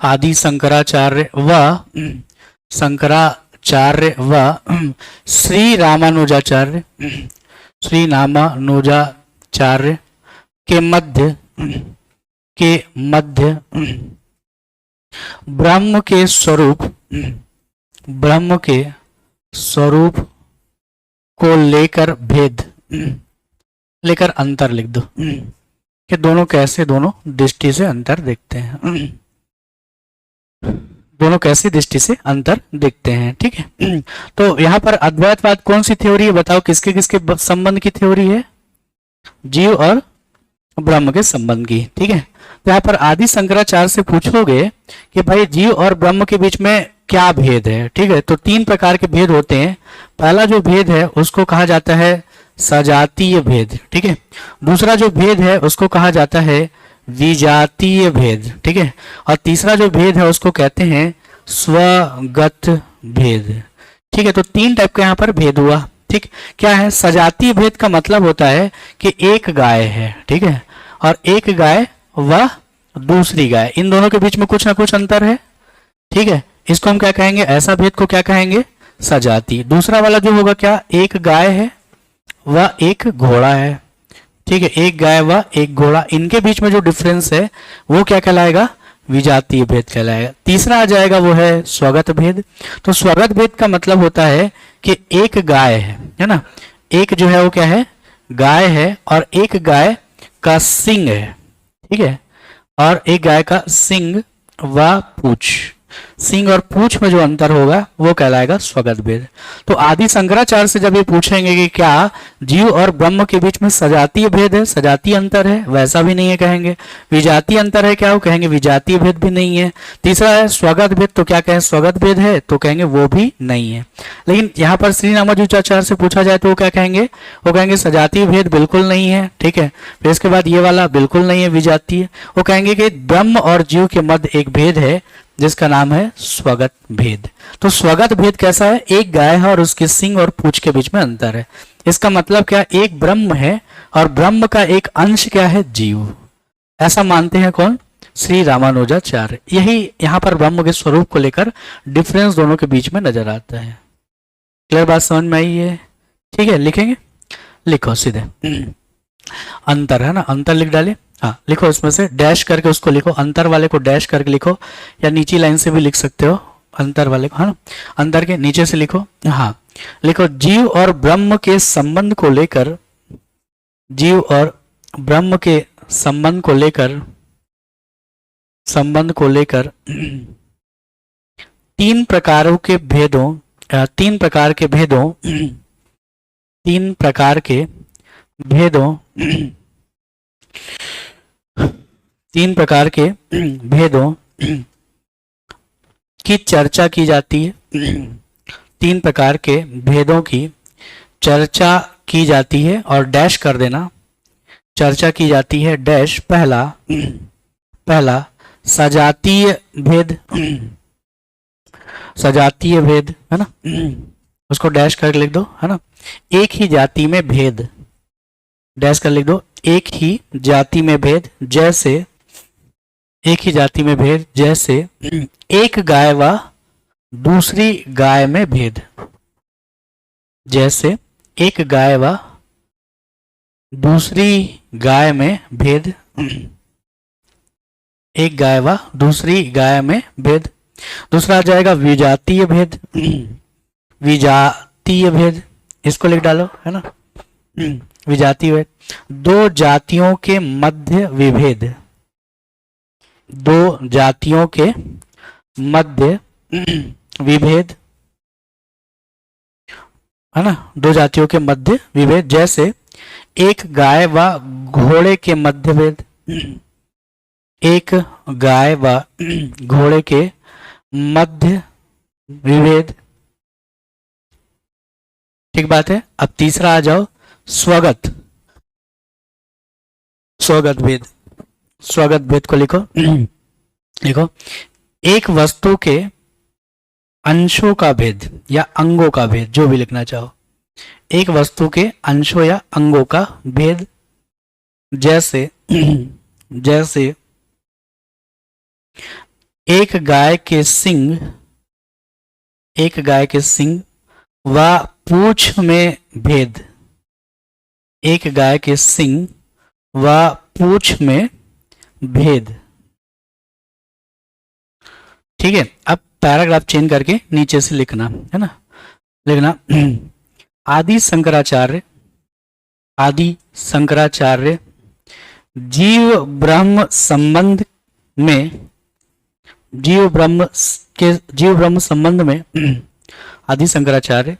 Speaker 1: आदि शंकराचार्य व शंकराचार्य व श्री रामानुजाचार्य, श्री रामानुजाचार्य के मध्य ब्रह्म के स्वरूप, ब्रह्म के स्वरूप को लेकर भेद, लेकर अंतर लिख दो कि दोनों कैसे, दोनों दृष्टि से अंतर देखते हैं, दोनों कैसी दृष्टि से अंतर देखते हैं। ठीक है, तो यहाँ पर अद्वैतवाद कौन सी थ्योरी है बताओ, किसके किसके संबंध की थ्योरी है? जीव और ब्रह्म के संबंध की। ठीक है, तो यहाँ पर आदि शंकराचार्य से पूछोगे कि भाई जीव और ब्रह्म के बीच में क्या भेद है। ठीक है, तो तीन प्रकार के भेद होते हैं। पहला जो भेद है उसको कहा जाता है सजातीय भेद। ठीक है, दूसरा जो भेद है उसको कहा जाता है विजातीय भेद। ठीक है, और तीसरा जो भेद है उसको कहते हैं स्वगत भेद। ठीक है, तो तीन टाइप का यहाँ पर भेद हुआ। ठीक, क्या है? सजातीय भेद का मतलब होता है कि एक गाय है, ठीक है, और एक गाय व दूसरी गाय, इन दोनों के बीच में कुछ ना कुछ अंतर है। ठीक है, इसको हम क्या कहेंगे? ऐसा भेद को क्या कहेंगे? सजाती। दूसरा वाला जो होगा क्या, एक गाय है व एक घोड़ा है। ठीक है, एक गाय व एक घोड़ा, इनके बीच में जो डिफरेंस है वो क्या कहलाएगा? विजातीय भेद कहलाएगा। तीसरा आ जाएगा वो है स्वगत भेद। तो स्वगत भेद का मतलब होता है कि एक गाय है ना, एक जो है वो क्या है? गाय है, और एक गाय का सिंग है। ठीक है, और एक गाय का सिंग व पूछ, सिंग और पूछ में जो अंतर होगा वो कहलाएगा स्वगत भेद। तो आदि शंकराचार्य से जब ये पूछेंगे कि क्या जीव और ब्रह्म के बीच में सजातीय भेद है, सजातीय अंतर है, वैसा भी नहीं है कहेंगे। विजातीय अंतर है क्या, वो कहेंगे विजातीय भेद भी नहीं है। तीसरा है स्वगत भेद, तो क्या कहें? स्वगत भेद है, तो कहेंगे वो भी नहीं है। लेकिन यहाँ पर श्री रामानुजाचार्य से पूछा जाए तो वो क्या कहेंगे? वो कहेंगे सजातीय भेद बिल्कुल नहीं है। ठीक है, फिर इसके बाद ये वाला बिल्कुल नहीं है विजातीय। वो कहेंगे कि ब्रह्म और जीव के मध्य एक भेद है जिसका नाम है स्वगत भेद। तो स्वगत भेद कैसा है? एक गाय है और उसके सिंग और पूंछ के बीच में अंतर है। इसका मतलब क्या? एक ब्रह्म है और ब्रह्म का एक अंश क्या है? जीव। ऐसा मानते हैं कौन? श्री रामानुजाचार्य। यही यहाँ पर ब्रह्म के स्वरूप को लेकर डिफरेंस दोनों के बीच में नजर आता है। क्लियर बात समझ में आई है? ठीक है, लिखेंगे, लिखो सीधे अंतर है ना, अंतर लिख डाले। हाँ लिखो, इसमें से डैश करके उसको लिखो, अंतर वाले को डैश करके लिखो, या नीचे लाइन से भी लिख सकते हो अंतर वाले को, है ना, अंतर के नीचे से लिखो। हाँ लिखो, जीव और ब्रह्म के संबंध को लेकर, जीव और ब्रह्म के संबंध को लेकर संबंध को लेकर तीन प्रकारों के भेदों तीन प्रकार के भेदों तीन प्रकार के भेदों तीन प्रकार के भेदों की चर्चा की जाती है। तीन प्रकार के भेदों की चर्चा की जाती है और डैश कर देना, चर्चा की जाती है डैश। पहला सजातीय भेद, सजातीय भेद है ना, उसको डैश कर लिख दो है ना। एक ही जाति में भेद, डैश कर लिख दो। एक ही जाति में भेद, जैसे एक ही जाति में भेद जैसे एक गाय व दूसरी गाय में भेद, जैसे एक गाय व दूसरी गाय में भेद, एक गाय व दूसरी गाय में भेद। दूसरा आ जाएगा विजातीय भेद, विजातीय भेद, इसको लिख डालो है ना, विजातीय भेद। दो जातियों के मध्य विभेद, दो जातियों के मध्य विभेद है ना, दो जातियों के मध्य विभेद, जैसे एक गाय व घोड़े के मध्य भेद, एक गाय व घोड़े के मध्य विभेद। ठीक बात है। अब तीसरा आ जाओ, स्वगत, स्वगत भेद। स्वगत भेद को लिखो लिखो, एक वस्तु के अंशों का भेद या अंगों का भेद, जो भी लिखना चाहो। एक वस्तु के अंशों या अंगों का भेद, जैसे जैसे एक गाय के सिंग, एक गाय के सिंग व पूंछ में भेद, एक गाय के सिंग व पूंछ में भेद। ठीक है। अब पैराग्राफ चेंज करके नीचे से लिखना है ना, लिखना आदि शंकराचार्य, आदि शंकराचार्य जीव ब्रह्म संबंध में, जीव ब्रह्म संबंध में, आदि शंकराचार्य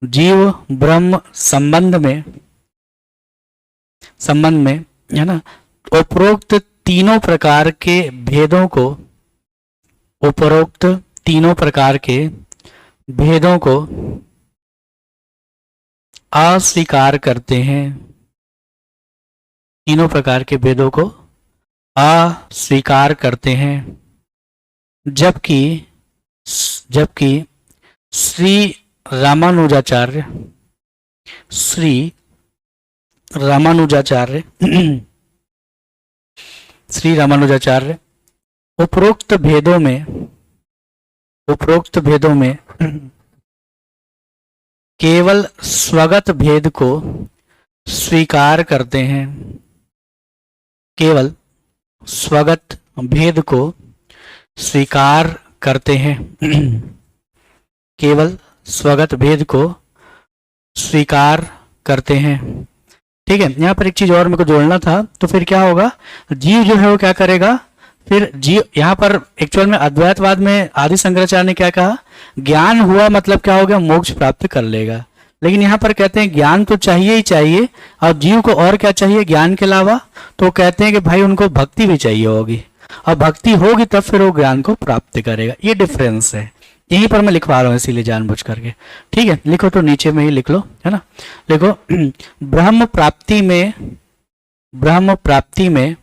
Speaker 1: जीव ब्रह्म संबंध में है ना, उपरोक्त तीनों प्रकार के भेदों को, उपरोक्त तीनों प्रकार के भेदों को अस्वीकार करते हैं, तीनों प्रकार के भेदों को अस्वीकार करते हैं। जबकि जबकि श्री रामानुजाचार्य, श्री रामानुजाचार्य श्री रामानुजाचार्य उपरोक्त भेदों में केवल स्वगत भेद को स्वीकार करते हैं, केवल स्वगत भेद को स्वीकार करते हैं, केवल स्वगत भेद को स्वीकार करते हैं। ठीक है। यहाँ पर एक चीज और मेरे को जोड़ना था, तो फिर क्या होगा, जीव जो है वो क्या करेगा, फिर जीव यहाँ पर एक्चुअल में अद्वैतवाद में आदि शंकराचार्य ने क्या कहा, ज्ञान हुआ मतलब क्या हो गया, मोक्ष प्राप्त कर लेगा। लेकिन यहाँ पर कहते हैं ज्ञान तो चाहिए ही चाहिए, और जीव को और क्या चाहिए ज्ञान के अलावा, तो कहते हैं कि भाई उनको भक्ति भी चाहिए होगी, और भक्ति होगी तब फिर वो ज्ञान को प्राप्त करेगा। ये डिफरेंस है, यहीं पर मैं लिखवा रहा हूँ इसीलिए जानबूझ करके। ठीक है। लिखो तो नीचे में ही लिख लो है ना, लिखो ब्रह्म प्राप्ति में, ब्रह्म प्राप्ति में,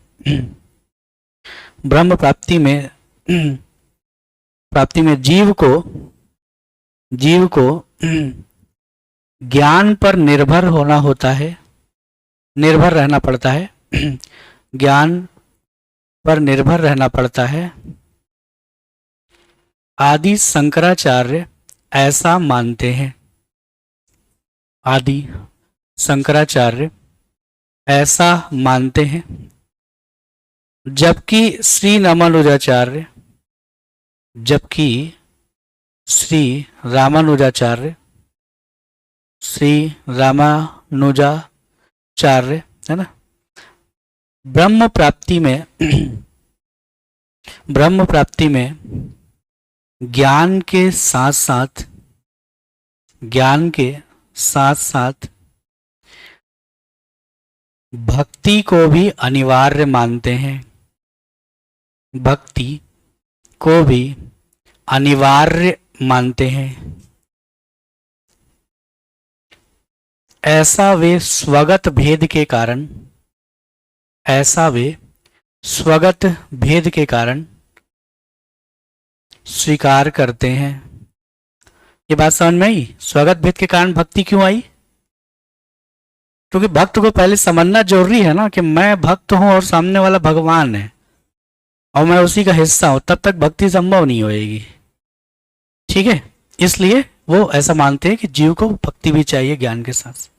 Speaker 1: ब्रह्म प्राप्ति में, प्राप्ति में जीव को ज्ञान पर निर्भर होना होता है, निर्भर रहना पड़ता है, ज्ञान पर निर्भर रहना पड़ता है। आदि शंकराचार्य ऐसा मानते हैं, आदि शंकराचार्य ऐसा मानते हैं। जबकि श्री रामानुजाचार्य, जबकि श्री रामानुजाचार्य, श्री रामानुजाचार्य है ना, ब्रह्म प्राप्ति में ब्रह्म प्राप्ति में ज्ञान के साथ साथ भक्ति को भी अनिवार्य मानते हैं। भक्ति को भी अनिवार्य मानते हैं। ऐसा वे स्वगत भेद के कारण स्वीकार करते हैं। ये बात समझ में आई? स्वगत भेद के कारण भक्ति क्यों आई? क्योंकि भक्त को पहले समझना जरूरी है ना कि मैं भक्त हूं और सामने वाला भगवान है और मैं उसी का हिस्सा हूं, तब तक भक्ति संभव नहीं होएगी। ठीक है, इसलिए वो ऐसा मानते हैं कि जीव को भक्ति भी चाहिए ज्ञान के साथ।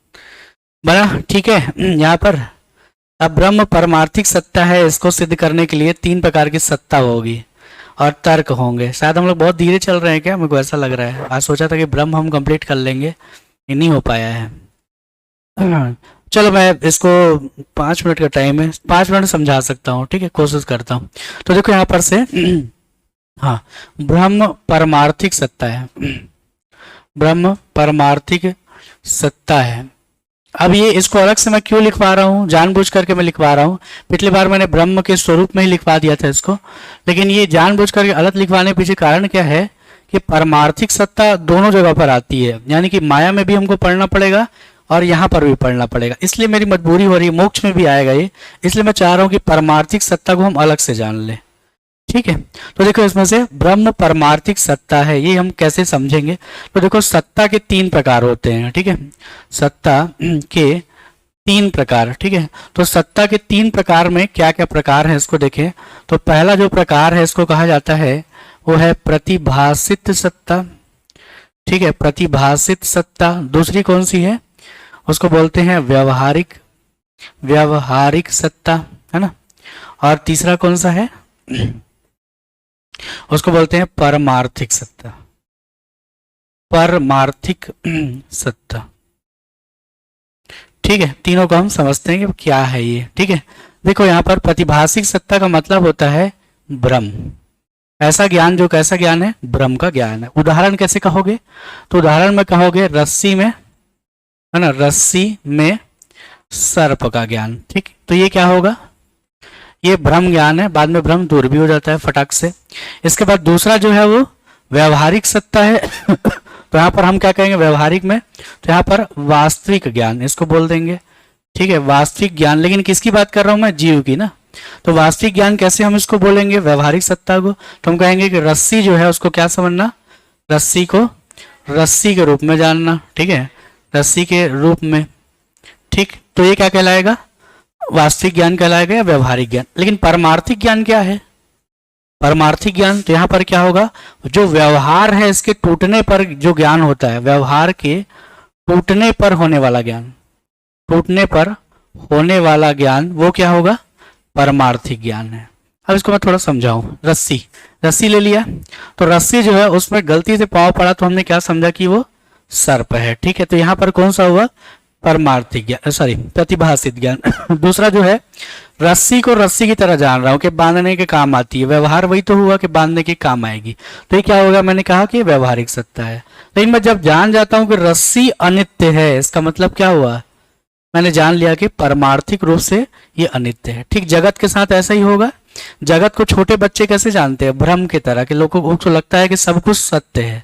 Speaker 1: बड़ा ठीक है। यहाँ पर अब ब्रह्म परमार्थिक सत्ता है, इसको सिद्ध करने के लिए 3 प्रकार की सत्ता होगी और तर्क होंगे। शायद हम लोग बहुत धीरे चल रहे हैं क्या, मेरे को ऐसा लग रहा है। आज सोचा था कि ब्रह्म हम कंप्लीट कर लेंगे, ये नहीं हो पाया है। चलो मैं इसको 5 मिनट का टाइम है, 5 मिनट समझा सकता हूँ। ठीक है, कोशिश करता हूँ। तो देखो यहाँ पर से हाँ, ब्रह्म परमार्थिक सत्ता है, ब्रह्म परमार्थिक सत्ता है। अब ये इसको अलग से मैं क्यों लिखवा रहा हूँ, जानबूझ करके मैं लिखवा रहा हूँ। पिछली बार मैंने ब्रह्म के स्वरूप में ही लिखवा दिया था इसको, लेकिन ये जानबूझ करके अलग लिखवाने पीछे कारण क्या है कि परमार्थिक सत्ता दोनों जगह पर आती है, यानी कि माया में भी हमको पढ़ना पड़ेगा और यहाँ पर भी पढ़ना पड़ेगा। इसलिए मेरी मजबूरी हो रही है, मोक्ष में भी आएगा ये, इसलिए मैं चाह रहा हूँ कि परमार्थिक सत्ता को हम अलग से जान लें। ठीक है, तो देखो इसमें से ब्रह्म परमार्थिक सत्ता है, ये हम कैसे समझेंगे। तो देखो सत्ता के 3 प्रकार होते हैं। ठीक है, सत्ता के 3 प्रकार। ठीक है, तो सत्ता के 3 प्रकार में क्या क्या प्रकार है इसको देखें। तो पहला जो प्रकार है इसको कहा जाता है वो है प्रतिभासित सत्ता। ठीक है, प्रतिभासित सत्ता। दूसरी कौन सी है, उसको बोलते हैं व्यवहारिक सत्ता, है ना। और तीसरा कौन सा है, उसको बोलते हैं परमार्थिक सत्ता, परमार्थिक सत्ता। ठीक है, तीनों को हम समझते हैं कि क्या है ये। ठीक है, देखो यहाँ पर प्रतिभासिक सत्ता का मतलब होता है ब्रह्म, ऐसा ज्ञान जो कैसा ज्ञान है, ब्रह्म का ज्ञान है। उदाहरण कैसे कहोगे, तो उदाहरण में कहोगे रस्सी में, है ना, रस्सी में सर्प का ज्ञान। ठीक, तो ये क्या होगा, ये ब्रह्म ज्ञान है, बाद में ब्रह्म दूर भी हो जाता है फटाक से। इसके बाद दूसरा जो है वो व्यवहारिक सत्ता है। तो यहाँ पर हम क्या कहेंगे व्यवहारिक में, तो यहाँ पर वास्तविक ज्ञान इसको बोल देंगे। ठीक है, वास्तविक ज्ञान, लेकिन किसकी बात कर रहा हूं मैं, जीव की ना। तो वास्तविक ज्ञान कैसे हम इसको बोलेंगे व्यवहारिक सत्ता को, तो हम कहेंगे कि रस्सी जो है उसको क्या समझना, रस्सी को रस्सी के रूप में जानना। ठीक है, रस्सी के रूप में। ठीक, तो ये क्या कहलाएगा, वास्तविक ज्ञान कहलाएगा या व्यवहारिक ज्ञान। लेकिन परमार्थिक ज्ञान क्या है, परमार्थिक ज्ञान, तो यहाँ पर क्या होगा, जो व्यवहार है इसके टूटने पर जो ज्ञान होता है, व्यवहार के टूटने पर होने वाला ज्ञान, टूटने पर होने वाला ज्ञान, वो क्या होगा, परमार्थिक ज्ञान है। अब इसको मैं थोड़ा समझाऊं। रस्सी ले लिया, तो रस्सी जो है उसमें गलती से पाँव पड़ा तो हमने क्या समझा कि वो सर्प है। ठीक है, तो यहाँ पर कौन सा हुआ, परमार्थिक ज्ञान, सॉरी प्रतिभासित ज्ञान। दूसरा जो है रस्सी को रस्सी की तरह जान रहा हूं कि बांधने के काम आती है, व्यवहार वही तो हुआ कि बांधने के काम आएगी, तो ये क्या होगा, मैंने कहा कि व्यवहारिक सत्ता है। लेकिन मैं जब जान जाता हूं कि रस्सी अनित्य है, इसका मतलब क्या हुआ, मैंने जान लिया कि परमार्थिक रूप से ये अनित्य है। ठीक, जगत के साथ ऐसा ही होगा। जगत को छोटे बच्चे कैसे जानते हैं, भ्रम की तरह, कि लोगों को लगता है कि सब कुछ सत्य है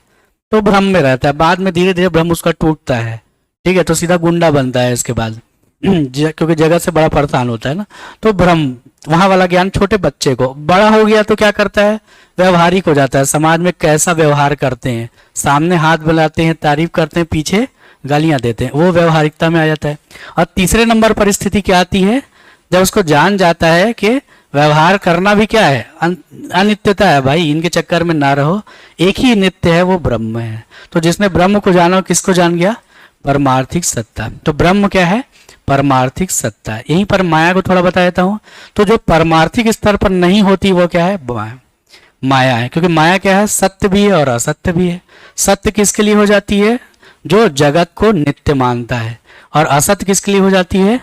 Speaker 1: तो भ्रम में रहता है, बाद में धीरे धीरे भ्रम उसका टूटता है। ठीक है, तो सीधा गुंडा बनता है इसके बाद, क्योंकि जगत से बड़ा परेशान होता है ना। तो भ्रम, वहां वाला ज्ञान छोटे बच्चे को, बड़ा हो गया तो क्या करता है, व्यवहारिक हो जाता है। समाज में कैसा व्यवहार करते हैं, सामने हाथ बुलाते हैं, तारीफ करते हैं, पीछे गालियां देते हैं, वो व्यवहारिकता में आ जाता है। और तीसरे नंबर पर स्थिति क्या आती है, जब उसको जान जाता है कि व्यवहार करना भी क्या है, अनित्यता है, भाई इनके चक्कर में ना रहो, एक ही नित्य है, वो ब्रह्म है। तो जिसने ब्रह्म को जाना, किसको जान गया, परमार्थिक सत्ता। तो ब्रह्म क्या है, परमार्थिक सत्ता। यहीं पर माया को थोड़ा बता देता हूं। तो जो परमार्थिक स्तर पर नहीं होती वो क्या है, माया है। क्योंकि माया क्या है, सत्य भी है और असत्य भी है। सत्य किसके लिए हो जाती है, जो जगत को नित्य मानता है, और असत्य किसके लिए हो जाती है,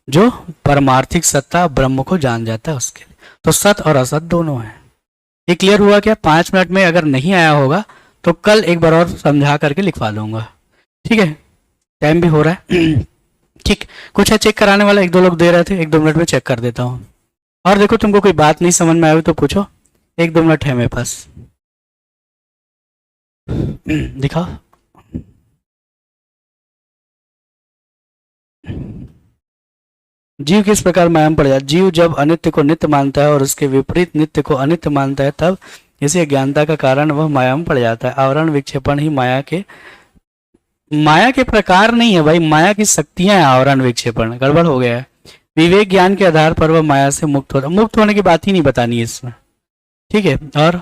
Speaker 1: जो परमार्थिक सत्ता ब्रह्म को जान जाता है उसके लिए। तो सत्य और असत दोनों है। ये क्लियर हुआ क्या? 5 मिनट में अगर नहीं आया होगा तो कल एक बार और समझा करके लिखवा दूंगा, ठीक है? टाइम भी हो रहा है। ठीक, कुछ है चेक कराने वाला? 1-2 लोग दे रहे थे, 1-2 मिनट में चेक कर देता हूँ। और देखो तुमको कोई बात नहीं समझ में आई तो पूछो, 1-2 मिनट है मेरे पास। दिखाओ। जीव किस प्रकार माया में पड़ जाता है? जीव जब अनित्य को नित्य मानता है और उसके विपरीत नित्य को अनित्य मानता है, तब इसी अज्ञानता का कारण वह माया में पड़ जाता है। आवरण विक्षेपण ही माया के प्रकार नहीं है भाई, माया की शक्तियां हैं आवरण विक्षेपण। गड़बड़ हो गया है। विवेक ज्ञान के आधार पर वह माया से मुक्त होता है। मुक्त होने की बात ही नहीं बतानी है इसमें, ठीक है? और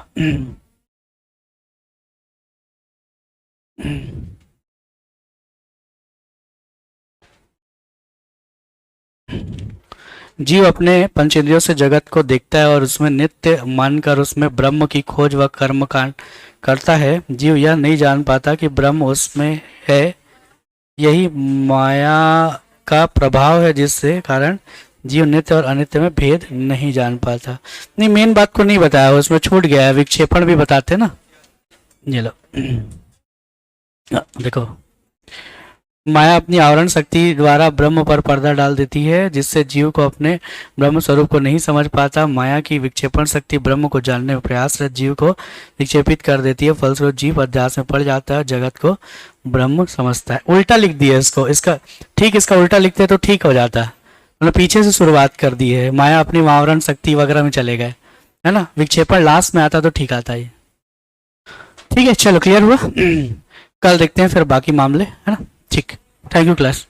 Speaker 1: जीव अपने पंचेंद्रियों से जगत को देखता है और उसमें नित्य मानकर उसमें ब्रह्म की खोज व कर्म कांड करता है। जीव यह नहीं जान पाता कि ब्रह्म उसमें है। यही माया का प्रभाव है, जिससे कारण जीव नित्य और अनित्य में भेद नहीं जान पाता। नहीं, मेन बात को नहीं बताया, उसमें छूट गया है। विक्षेपण भी बताते ना, ये लो। देखो, माया अपनी आवरण शक्ति द्वारा ब्रह्म पर पर्दा डाल देती है, जिससे जीव को अपने ब्रह्म स्वरूप को नहीं समझ पाता। माया की विक्षेपण शक्ति ब्रह्म को जानने में प्रयासरत जीव को विक्षेपित कर देती है। फलस्वरूप जीव अध्यास में पड़ जाता है, जगत को ब्रह्म समझता है। उल्टा लिख दिया इसको, इसका ठीक, इसका उल्टा लिखते तो ठीक हो जाता। मतलब पीछे से शुरुआत कर दी है। माया अपनी आवरण शक्ति वगैरह में चले गए, है ना? विक्षेपण लास्ट में आता तो ठीक आता है। ठीक है, चलो क्लियर हुआ। कल देखते हैं फिर बाकी मामले, है ना? ठीक, थैंक यू क्लास।